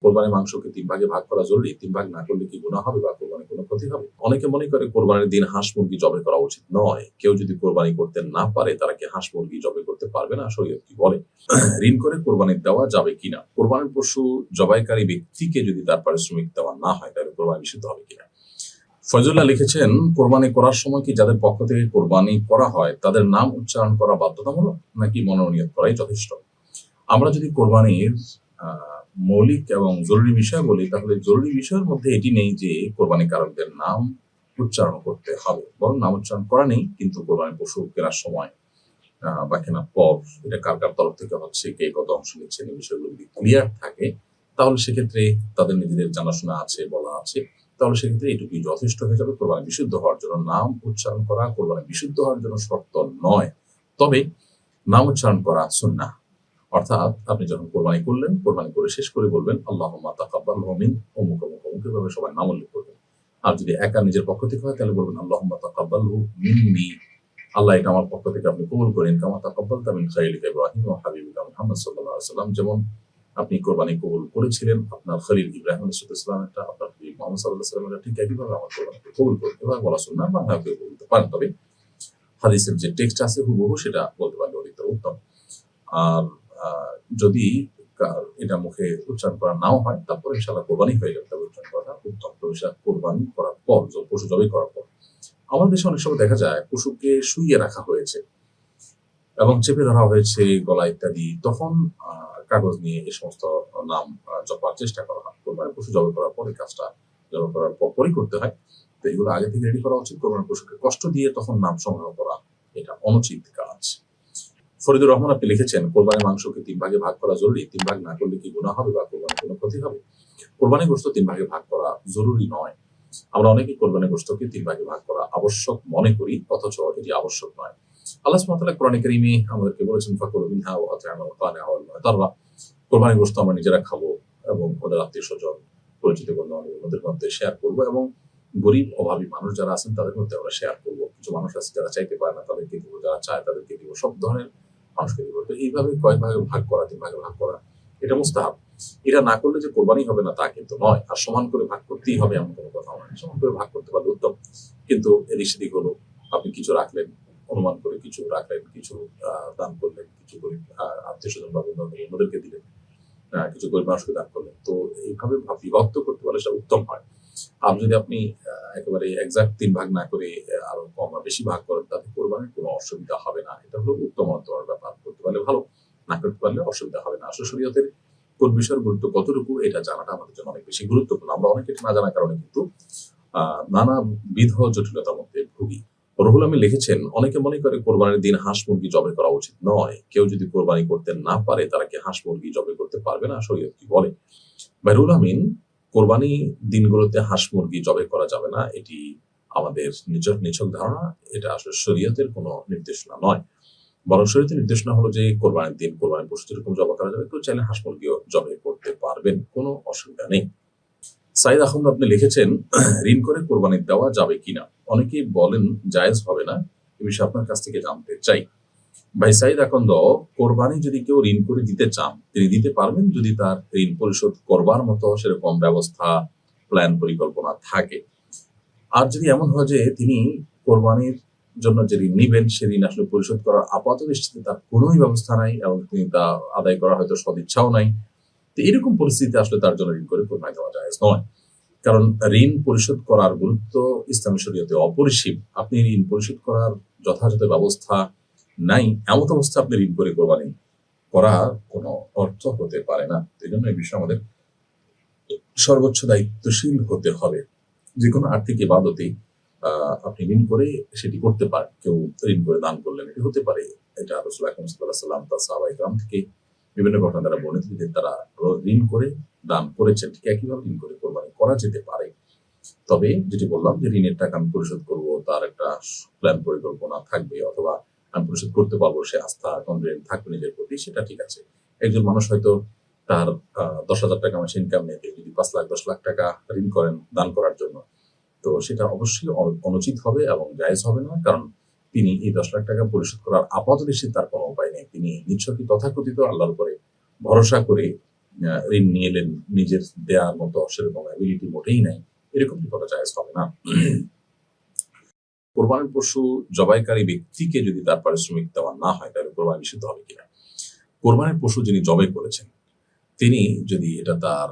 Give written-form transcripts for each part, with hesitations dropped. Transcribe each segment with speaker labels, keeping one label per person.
Speaker 1: কোরবানির মাংসকে 3 ভাগে ভাগ করা জরুরি? 3 ভাগ না করলে কি গুনাহ হবে বা কোরবানির কোনো ক্ষতি হবে? অনেকে মনে করে কোরবানির দিন হাঁস মুরগি জবাই করা উচিত নয়। কেউ যদি কোরবানি করতে না পারে তারা কি হাঁস মুরগি জবাই করতে পারবে না? শরীয়ত কি বলে? ঋণ করে কোরবানি দেওয়া যাবে কিনা? কোরবানির পশু জবাইকারী ব্যক্তিকে যদি তার পারিশ্রমিক দেওয়া না হয় তাহলে কোরবানি নিষিদ্ধ হবে কিনা? ফয়জুল্লাহ লিখেছেন, কোরবানি করার সময় কি যাদের পক্ষ থেকে কোরবানি করা হয় তাদের নাম উচ্চারণ করা বাধ্যতামূলক নাকি মনোনীত করাই যথেষ্ট? আমরা যদি কোরবানির মৌলিক এবং জরুরি বিষয় বলি তাহলে জরুরি বিষয়ের মধ্যে এটি নেই যে কোরবানিকারকদের নাম উচ্চারণ করতে হবে, বরং নাম উচ্চারণ করা নেই, কিন্তু কোরবানির পশু কেনার সময় বা কেনার পর এটা কার কার তরফ থেকে হচ্ছে, কে কত অংশ নিচ্ছেন, এই বিষয়গুলো যদি ক্লিয়ার থাকে তাহলে সেক্ষেত্রে তাদের নিজেদের জানাশোনা আছে, বলা আছে, তাহলে সেক্ষেত্রে এটুকুই যথেষ্ট হয়ে যাবে। কোরবানি বিশুদ্ধ হওয়ার জন্য নাম উচ্চারণ করা কোরবানি বিশুদ্ধ হওয়ার জন্য শর্ত নয়, তবে নাম উচ্চারণ করা সুন্নাহ। অর্থাৎ আপনি যখন কোরবানি করলেন, কোরবানি করে শেষ করে বলবেন আল্লাহুম্মা তাকাব্বালহু মিন অমুক অমুক অমুক, এভাবে সবাই নাম উল্লেখ করবেন। আর যদি একা নিজের পক্ষ থেকে হয় তাহলে বলবেন আল্লাহুম্মা তাকাব্বালহু মিন্নি, আল্লাহ এটা আমার পক্ষ থেকে আপনি কবুল করেন, কামা তাকাব্বালতা মিন খালিলিকা ইব্রাহিম ওয়া হাবিবিকা মুহাম্মদ সাল্লাল্লাহু আলাইহি ওয়াসাল্লাম, যেমন আপনি কোরবানি কবুল করেছিলেন আপনার খলিল ইব্রাহিম আলাইহিস সালাম এটা, আপনার হাবিব মুহাম্মদ সাল্লাল্লাহু আলাইহি ওয়াসাল্লাম এটা, ঠিক একইভাবে আমার কোরবানি কবুল করুন। এভাবে বলা সুন্নাহ, বা কেউ বলতে পারেন, তবে হাদিসের যে টেক্সট আছে হুবহু সেটা বলতে পারলে অধিকতর উত্তম। আর যদি এটা মুখে উচ্চারণ করা নাও হয় তারপরে ইনশাআল্লাহ কোরবানি হয়ে যাবে, তবে উচ্চারণ করা উত্তম। তবে সেটা কোরবানি করার পর, পশু জবাই করার পর। আমাদের দেশে অনেক সময় দেখা যায় পশুকে শুইয়ে রাখা হয়েছে এবং চেপে ধরা হয়েছে গলা ইত্যাদি, তখন কাগজ নিয়ে এই সমস্ত নাম জপার চেষ্টা করা হয়। কোরবানির পশু জবাই করার পরে কাজটা জবাই করার পরই করতে হয়, তো এগুলো আগে থেকে রেডি করা উচিত। কোরবানির পশুকে কষ্ট দিয়ে তখন নাম সংগ্রহ করা এটা অনুচিত কাজ। ফরিদুর রহমান আপনি লিখেছেন, কোরবানির মাংসকে 3 ভাগে ভাগ করা জরুরি? 3 ভাগ না করলে কি গুনাহ হবে বা কোরবানির কোনো ক্ষতি হবে? কোরবানির গোশত 3 ভাগে ভাগ করা জরুরি নয়। আমরা অনেকেই কোরবানির গোশতকে 3 ভাগে ভাগ করা আবশ্যক মনে করি, অথচ এটি আবশ্যক নয়। আল্লাহ সুবহানাহু ওয়া তাআলা কোরআনে কারীমে আমাদেরকে বলেছেন ফাকুলু মিনহা ওয়া আত'ইমুল কানি'a ওয়াল মু'তাররা, কোরবানির গোশত আমরা নিজেরা খাবো এবং ওদের আত্মীয়স্বজন, পরিচিত বন্ধু-বান্ধবদের মধ্যে শেয়ার করব, এবং গরিব অভাবী মানুষ যারা আছেন তাদের মধ্যে আমরা শেয়ার করব। কিছু মানুষ আছে যারা চাইতে পারে না, তাদেরকে দিব, যারা চায় তাদেরকে দিব, সব ধরনের মানুষকে দিব। তো এইভাবে কয় ভাগে ভাগ করা, 3 ভাগে ভাগ করা এটা মুস্তাহাব। এটা না করলে যে কোরবানি হবে না তা কিন্তু নয়। আর সমান করে ভাগ করতেই হবে এমন কোনো কথা নয়। সমান করে ভাগ করতে পারলে উত্তম। কিন্তু এদিক সেদিক হলো, আপনি কিছু রাখলেন, অনুমান করে কিছু রাখলেন, কিছু দান করলেন, কিছু গরিব আত্মীয়স্বজন বা বন্ধু-বান্ধব অন্যদেরকে দিলেন, কিছু গরিব মানুষকে দান করলেন। তো এইভাবে বিভক্ত করতে পারলে সেটা উত্তম হয়। আর যদি আপনি একেবারে এক্সাক্ট 3 ভাগ না করে আরো কম বা বেশি ভাগ করেন তাতে কোরবানির কোনো অসুবিধা হবে না। এটা হলো উত্তমতর ব্যাপার। করতে পারলে ভালো, না করতে পারলে অসুবিধা হবে না। আসলে শরীয়তের কোন বিষয়ের গুরুত্ব কতটুকু এটা জানাটা আমাদের জন্য অনেক বেশি গুরুত্বপূর্ণ। আমরা অনেকে না জানার কারণে কিন্তু নানাবিধ জটিলতার মধ্যে ভুগি। রুহুল আমিন লিখেছেন, অনেকে মনে করে কোরবানির দিন হাঁস মুরগি জবাই করা উচিত নয়। কেউ যদি কোরবানি করতে না পারে তারা কি হাঁস মুরগি জবাই করতে পারবে না? শরীয়ত কি বলে? রুহুল আমিন, কোরবানি দিনগুলোতে হাঁস মুরগি জবাই করা যাবে না, এটি আমাদের নিছক ধারণা। এটা আসলে শরীয়তের কোনো নির্দেশনা নয়, বরং শরীয়তের নির্দেশনা হলো যে কোরবানির দিন কোরবানির পশু যেরকম জবাই করা যাবে, কেউ চাইলে হাঁস মুরগিও জবাই করতে পারবেন, কোনো অসুবিধা নেই। সাইদ আহমদ আপনি লিখেছেন, ঋণ করে কোরবানি দেওয়া যাবে কিনা? অনেকেই বলেন জায়েজ হবে না, এ বিষয়ে আপনার কাছ থেকে জানতে চাই। ভাই সাইদ আকন্দ, কোরবানি যদি কেউ ঋণ করে দিতে চান তিনি দিতে পারবেন যদি তার ঋণ পরিশোধ করবার মতো সেরকম ব্যবস্থা, প্ল্যান, পরিকল্পনা থাকে। আর যদি এমন হয় যে তিনি কোরবানির জন্য যে ঋণ নিবেন সে ঋণ আসলে পরিশোধ করার আপাত দৃষ্টিতে তার কোনোই ব্যবস্থা নাই এবং তিনি তা আদায় করার হয়তো সদিচ্ছাও নাই, তো এরকম পরিস্থিতিতে আসলে তার জন্য ঋণ করে কোরবানি দেওয়া জায়েজ নয়। কারণ ঋণ পরিশোধ করার গুরুত্ব ইসলামী শরীয়তে অপরিসীম। আপনি ঋণ পরিশোধ করার যথাযথ ব্যবস্থা নাই, এমন অবস্থা আপনি ঋণ করে কোরবানি করার কোনো অর্থ হতে পারে না। এই জন্য এই বিষয়ে আমাদের সর্বোচ্চ দায়িত্বশীল হতে হবে। যে কোনো আর্থিক ইবাদতেই আপনি ঋণ করে সেটি করতে পারেন। কেউ ঋণ করে দান করলেন, এটি হতে পারে। এটা রাসূল আকরাম সাল্লাল্লাহু আলাইহি ওয়াসাল্লাম তার সাহাবায়ে কেরাম থেকে বিভিন্ন ঘটনা দ্বারা বর্ণিত যে তারা ঋণ করে দান করেছেন। ঠিক একইভাবে ঋণ করে কোরবানি করা যেতে পারে। তবে যেটি বললাম যে ঋণের টাকা আমি পরিশোধ করবো, তার একটা প্ল্যান পরিকল্পনা থাকবে, অথবা আমি পরিশোধ করতে পারবো, সে আস্থা কনফিডেন্ট থাকবে নিজের প্রতি, সেটা ঠিক আছে। একজন মানুষ হয়তো তার 10,000 টাকা মাসে ইনকাম নেই, যদি 5 লাখ 10 লাখ টাকা ঋণ করেন দান করার জন্য, তো সেটা অবশ্যই অনুচিত হবে এবং জায়েজ হবে না। কারণ তিনি এই 10 লাখ টাকা পরিশোধ করার আপাত দৃষ্টিতে তার কোনো উপায় নেই। তিনি নিছকই তথাকথিত আল্লাহর উপরে ভরসা করে ঋণ নিয়ে এলেন, নিজের দেওয়ার মতো সেরকম অ্যাবিলিটি মোটেই নাই, এরকম করা জায়েজ হবে না। কোরবানির পশু জবাইকারী ব্যক্তিকে যদি তার পারিশ্রমিক দেওয়া না হয় তাহলে কোরবানি নিষিদ্ধ হবে কিনা? কোরবানির পশু যিনি জবাই করেছেন তিনি যদি এটা তার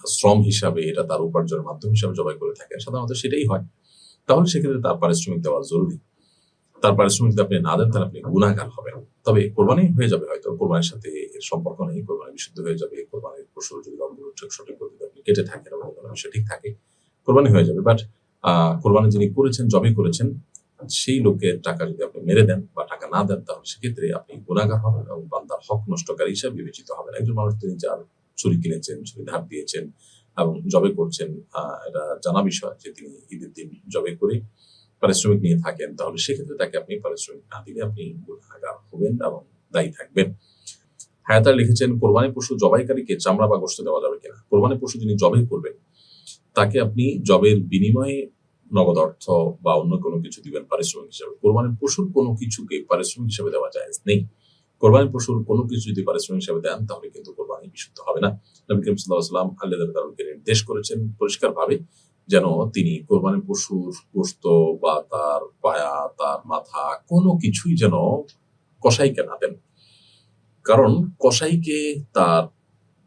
Speaker 1: শ্রম হিসাবে, এটা তার উপার্জনের মাধ্যম হিসাবে জবাই করে থাকেন, সাধারণত সেটাই হয়, তাহলে সেক্ষেত্রে তার পারিশ্রমিক দেওয়া জরুরি। তার পারিশ্রমিক যদি আপনি না দেন তাহলে আপনি গুনাহগার হবেন। তবে কোরবানি হয়ে যাবে, হয়তো কোরবানির সাথে এর সম্পর্ক নেই, কোরবানি বিশুদ্ধ হয়ে যাবে। কোরবানির পশুর যদি রঙগুলো সঠিক পদ্ধতিতে আপনি কেটে থাকেন এবং কোনো বিষয় ঠিক থাকে, কোরবানি হয়ে যাবে। বাট কোরবানি যিনি করেছেন, জবাই করেছেন, সেই লোকের টাকা যদি আপনি মেরে দেন বা টাকা না দেন তাহলে সেক্ষেত্রে আপনি গুনাহগার হবেন এবং বান্দার হক নষ্টকারী হিসাবে বিবেচিত হবেন। একজন মানুষ তিনি যার ছুরি কিনেছেন, ছুরি ধার দিয়েছেন এবং জবাই করছেন, এটা জানা বিষয় যে তিনি ঈদের দিন জবাই করে পারিশ্রমিক নিয়ে থাকেন, তাহলে সেক্ষেত্রে তাকে আপনি পারিশ্রমিক না দিলে আপনি গুনাহগার হবেন এবং দায়ী থাকবেন। হায়াতার লিখেছেন, কোরবানি পশু জবাইকারীকে চামড়া বা গোশত দেওয়া যাবে কিনা? কোরবানি পশু যিনি জবাই করবেন তাকে আপনি জবের বিনিময়ে নগদ অর্থ বা অন্য কোনো কিছু দিবেন পারিশ্রমিক হিসাবে। কোরবানির পশুর কোনো কিছুকে পারিশ্রমিক হিসাবে দেওয়া জায়েজ নেই। কোরবানির পশুর কোনো কিছু যদি পারিশ্রমিক হিসাবে দেন তাহলে কিন্তু কোরবানি বিশুদ্ধ হবে না। নবী করিম সাল্লাল্লাহু আলাইহি ওয়াসাল্লাম আল্লাহ তাআলাকে নির্দেশ করেছেন পরিষ্কারভাবে যেন তিনি কোরবানির পশুর গোশত বা তার পায়া, তার মাথা কোনো কিছুই যেন কসাইকে না দেন। কারণ কসাইকে তার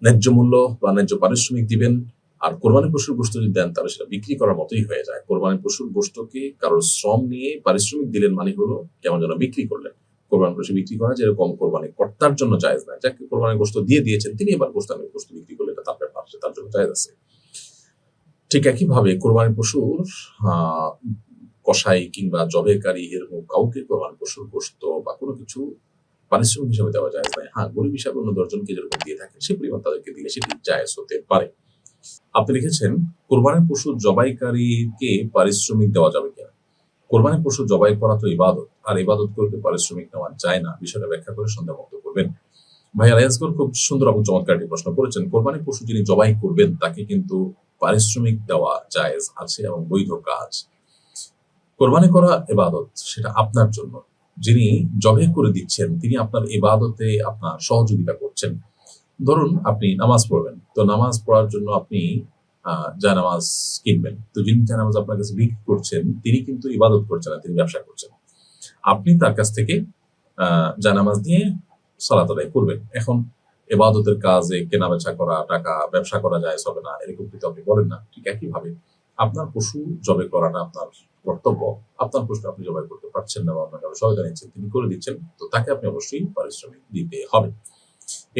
Speaker 1: ন্যায্য মূল্য বা ন্যায্য পারিশ্রমিক দিবেন, আর কোরবানি পশুর গোশত যদি দেন তাহলে সেটা বিক্রি করার মতোই হয়ে যায়। কোরবানি পশুর গোশতকে কারোর শ্রম নিয়ে পারিশ্রমিক দিলেন মানে হলো কেমন যেন বিক্রি করলেন। কোরবানি পশু বিক্রি করা যেরকম কোরবানি কর্তার জন্য জায়েজ নয়, যাকে কোরবানির গোশত দিয়ে দিয়েছেন তিনি এবার গোশত বিক্রি করলে এটা তার ব্যাপার, তার জন্য জায়েজ আছে। ঠিক একইভাবে কোরবানি পশুর কসাই কিংবা জবেকারী এরকম কাউকে কোরবানি পশুর গোশত বা কোনো কিছু পারিশ্রমিক হিসাবে দেওয়া জায়েজ নয়। হ্যাঁ, গরিব হিসাবে অন্য 10 জনকে যেরকম দিয়ে থাকেন সে পরিমাণ তাদেরকে দিলে সেটি জায়েজ হতে পারে। আপনি লিখেছেন, কোরবানির পশু জবাইকারীকে পারিশ্রমিক দেওয়া যাবে কিনা? কোরবানির পশু জবাই করা তো ইবাদত, আর ইবাদত করতে পারিশ্রমিক নেওয়া যায় না। বিষয়টা ব্যাখ্যা করে সন্দেহ মুক্ত করবেন। ভাই আলিয়াসগর খুব সুন্দর এবং চমৎকার একটি প্রশ্ন করেছেন। কোরবানির পশু যিনি জবাই করবেন তাকে কিন্তু পারিশ্রমিক দেওয়া জায়েজ আছে এবং বৈধ কাজ। কোরবানি করা ইবাদত, সেটা আপনার জন্য। যিনি জবাই করে দিচ্ছেন তিনি আপনার ইবাদতে আপনার সহযোগিতা করছেন। ধরুন আপনি নামাজ পড়বেন, তো নামাজ পড়ার জন্য আপনি জায়নামাজ কিনবেন, তো যিনি জায়নামাজ আপনার কাছে বিক্রি করছেন তিনি কিন্তু ইবাদত করছেন না, তিনি ব্যবসা করছেন। আপনি তার কাছ থেকে জায়নামাজ নিয়ে সালাত আদায় করবেন। এখন ইবাদতের কাজে কেনা বেচা করা, টাকা ব্যবসা করা যায় হবে না এরকম কিন্তু আপনি বলেন না। ঠিক একইভাবে আপনার পশু জবাই করাটা আপনার কর্তব্য। আপনার পশু আপনি জবাই করতে পারছেন না বা আপনাকে সহায়তা নিচ্ছেন, তিনি করে দিচ্ছেন, তো তাকে আপনি অবশ্যই পারিশ্রমিক দিতে হবে।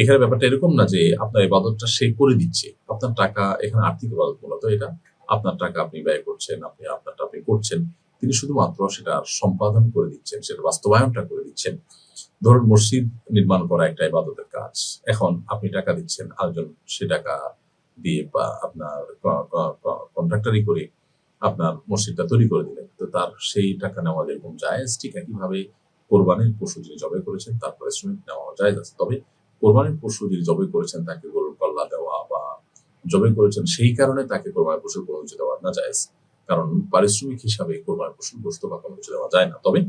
Speaker 1: এখানে ব্যাপারটা এরকম না যে আপনার ইবাদতটা সে করে দিচ্ছে, আপনার টাকা, এখানে আর্থিক ইবাদত মূলত এটা আপনার টাকা আপনি ব্যয় করছেন, আপনি আপনারটা আপনি করছেন, তিনি শুধুমাত্র সেটা সম্পাদন করে দিচ্ছেন, সেটা বাস্তবায়নটা করে দিচ্ছেন। ধরুন মসজিদ নির্মাণ করা একটা ইবাদতের কাজ, এখন আপনি টাকা দিচ্ছেন, আরেকজন সে টাকা দিয়ে বা আপনার কন্ট্রাক্টরি করে আপনার মসজিদটা তৈরি করে দিলেন, তো তার সেই টাকা নেওয়া যেরকম জায়েজ, ঠিক একইভাবে কোরবানির পশু যিনি জবাই করেছেন তার পারিশ্রমিক নেওয়া জায়েজ আছে। তবে কোরবানির পশু যিনি জবাই করেছেন তাকে গরুর কল্লা দেওয়া বা জবাই করেছেন সেই কারণে তাকে কোরবানির পশুর কোনো কিছু দেওয়া না জায়েজ, কারণ পারিশ্রমিক হিসাবে কোরবানির পশুর গোশত বা কোনো কিছু দেওয়া যায় না। তবে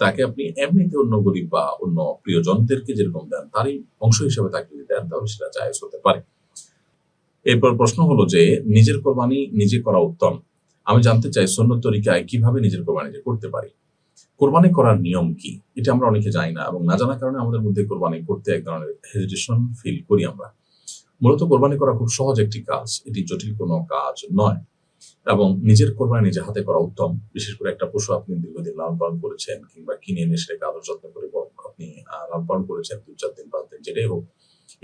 Speaker 1: তাকে আপনি এমনিতে অন্য গরিব বা অন্য প্রিয়জনদেরকে যেরকম দেন তারই অংশ হিসাবে তাকে যদি দেন তাহলে সেটা জায়েজ হতে পারে। এরপর প্রশ্ন হলো যে নিজের কোরবানি নিজে করা উত্তম। আমি জানতে চাই সুন্নত তরিকায় কিভাবে নিজের কোরবানি নিজে করতে পারি। কোরবানি করার নিয়ম কি এটা আমরা অনেকে জানি না, এবং না জানার কারণে আমাদের মধ্যে কোরবানি করতে এক ধরনের হেজিটেশন ফিল করি আমরা। মূলত কোরবানি করা খুব সহজ একটি কাজ, এটি জটিল কোনো কাজ নয়, এবং নিজের কোরবানি নিজে হাতে করা উত্তম। বিশেষ করে একটা পশু আপনি দীর্ঘদিন লালন পালন করেছেন কিংবা কিনে এনে সেটাকে আদর যত্ন করে আপনি লালন পালন করেছেন 2-4 দিন 5 দিন যেটাই হোক,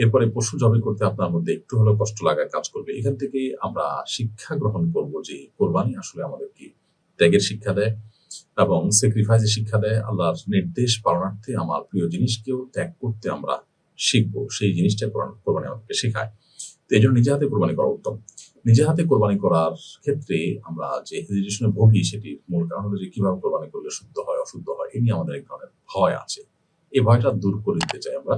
Speaker 1: এরপরে পশু জবাই করতে আপনার মধ্যে একটু হলেও কষ্ট লাগা কাজ করবে। এখান থেকে আমরা শিক্ষা গ্রহণ করব যে কোরবানি আসলে আমাদেরকে ত্যাগের শিক্ষা দেয় এবং স্যাক্রিফাইসের শিক্ষা দেয়। আল্লাহর নির্দেশ পালনার্থে আমার প্রিয় জিনিসকেও ত্যাগ করতে আমরা শিখবো, সেই জিনিসটা কোরবানি আমাদেরকে শেখায়। তো এই জন্য নিজে হাতে কোরবানি করা উত্তম। নিজে হাতে কোরবানি করার ক্ষেত্রে আমরা যে হেজিটেশনে ভোগী সেটির মূল কারণ হলো যে কিভাবে কোরবানি করলে শুদ্ধ হয় অশুদ্ধ হয়, এ নিয়ে আমাদের এক ধরনের ভয় আছে। এই ভয়টা দূর করে দিতে চাই আমরা।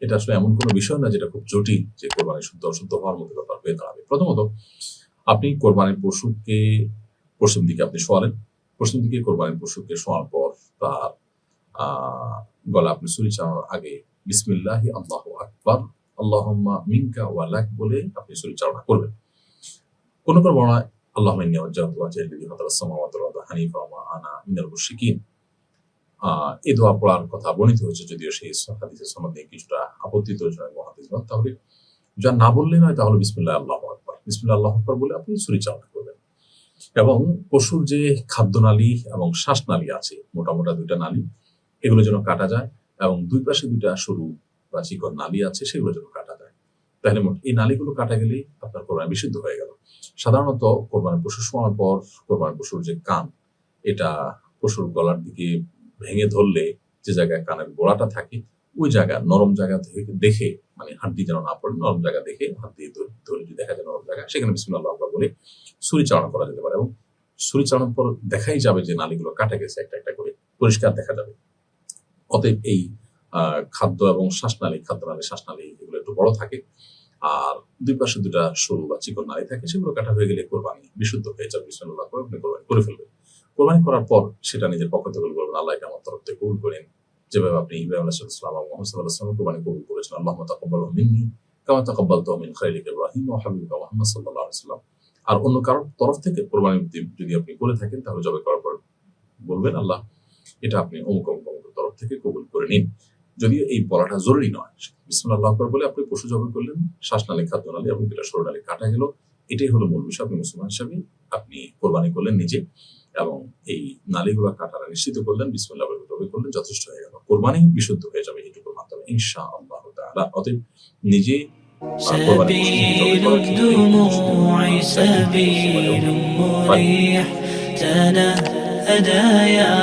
Speaker 1: এটা আসলে এমন কোনো বিষয় না যেটা খুব জটিল যে কোরবানি শুদ্ধ অশুদ্ধ হওয়ার মতো ব্যাপার হয়ে দাঁড়াবে। প্রথমত আপনি কোরবানির পশুকে পশ্চিম দিকে আপনি শোয়ালেন, পশ্চিম দিকে কোরবানির পশুকে শোয়ার পর তার গলা আপনি ছুরি চালানোর আগে বিসমিল্লাহি আল্লাহু আকবার আল্লাহুম্মা মিনকা ওয়া লাক বলে আপনি পরিচালনা করবেন। কোন বর্ণনায় আল্লাহুম্মা ইন্নী ওয়াজ্জাহতু ওয়াজহিয়া লিল্লাযী ফাতারাস সামাওয়াতি ওয়াল আরদা হানিফা ওয়া মা আনা মিনাল মুশরিকিন। এই দোয়া পড়ার কথা বর্ণিত হয়েছে, যদিও সেই হাদিসের সনদে কিছুটা আপত্তিজনক মহাদিসগণ। তাহলে যা না বললে নয়, তাহলে বিসমিল্লাহ আল্লাহু আকবার, বিসমিল্লাহ আল্লাহু আকবার বলে আপনি ছুরি চালনা করবেন। এবং পশুর যে খাদ্যনালী এবং শ্বাসনালী আছে, মোটা মোটা দুইটা নালী, এগুলো যেন কাটা যায়, এবং দুই পাশে দুইটা সরু বা চিকন নালী আছে, সেগুলো যেন কাটা যায়। তাহলে এই নালীগুলো কাটা গেলেই আপনার কোরবানি বিশুদ্ধ হয়ে গেল। সাধারণত কোরবানি পশু শোয়ার পর কোরবানি পশুর যে কান, এটা পশুর গলার দিকে ভেঙে ধরলে যে জায়গায় কানের গোড়াটা থাকে, ওই জায়গা নরম জায়গা থেকে দেখে, মানে হাড্ডি যেন না পড়ে, নরম জায়গা দেখে হাত দিয়ে ধরে যদি দেখা যায় নরম জায়গা, সেখানে বিসমিল্লাহ আল্লাহু আকবার বলে ছুরি চালনা করা যেতে পারে। এবং ছুরি চালানোর পর দেখাই যাবে যে নালীগুলো কাটা গেছে, একটা একটা করে পরিষ্কার দেখা যাবে। অতএব এই খাদ্য এবং শ্বাসনালী, খাদ্যনালী, শ্বাসনালী এগুলো একটু বড় থাকে, আর দুই পাশে দুটা সরু বা চিকন নালী থাকে, সেগুলো কাটা হয়ে গেলে কোরবানি বিশুদ্ধ হয়ে যাবে। বিসমিল্লাহ করে আপনি কোরবানি করে ফেলবেন। কোরবানি করার পর সেটা নিজের পক্ষ থেকে বলবেন, আল্লাহ এটা আমার তরফ থেকে কবুল করেন, যেভাবে আপনি ইব্রাহিম আলাইহিস সালাম এবং মুহাম্মদ সাল্লাল্লাহু আলাইহি ওয়াসাল্লাম কোরবানি কবুল করেছেন। আল্লাহুম্মা তাকাব্বালহু মিন্নি কামা তাকাব্বালতাহু মিন খালিলিকা ইব্রাহিম ওয়া হাবিবিকা মুহাম্মদ সাল্লাল্লাহু আলাইহি ওয়াসাল্লাম। আর অন্য কারোর তরফ থেকে কোরবানি যদি আপনি করে থাকেন, তাহলে জবাই করার পর বলবেন, আল্লাহ এটা আপনি অমুক অমুক অমুকের তরফ থেকে কবুল করে নিন। যদিও এই বলাটা জরুরি নয়, বিসমিল্লাহ আল্লাহু আকবার বলে আপনি পশু জবাই করলেন, শ্বাসনালী, খাদ্যনালী এবং দুটা সরু নালী কাটা গেল, এটাই হলো মূল বিষয়। আপনি মুসলমান হিসাবে আপনি কোরবানি করলেন নিজে, এবং এই নালীগুলো কাটারা নিশ্চিত করলেন, বিসমিল্লাহ বলে জবাই করলেন, যথেষ্ট হয়ে গেল। কোরবানি বিশুদ্ধ হয়ে যাবে এইটুকুর মাধ্যমে ইনশাআল্লাহ তাআলা। অতএব নিজে
Speaker 2: سبيل الدموع سبيل مريح تنهدى يا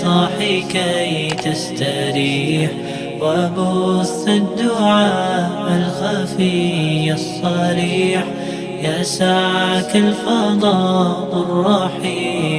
Speaker 2: صاحي كي تستريح وبث الدعاء الخفي الصريح يسعك الفضاء الرحيم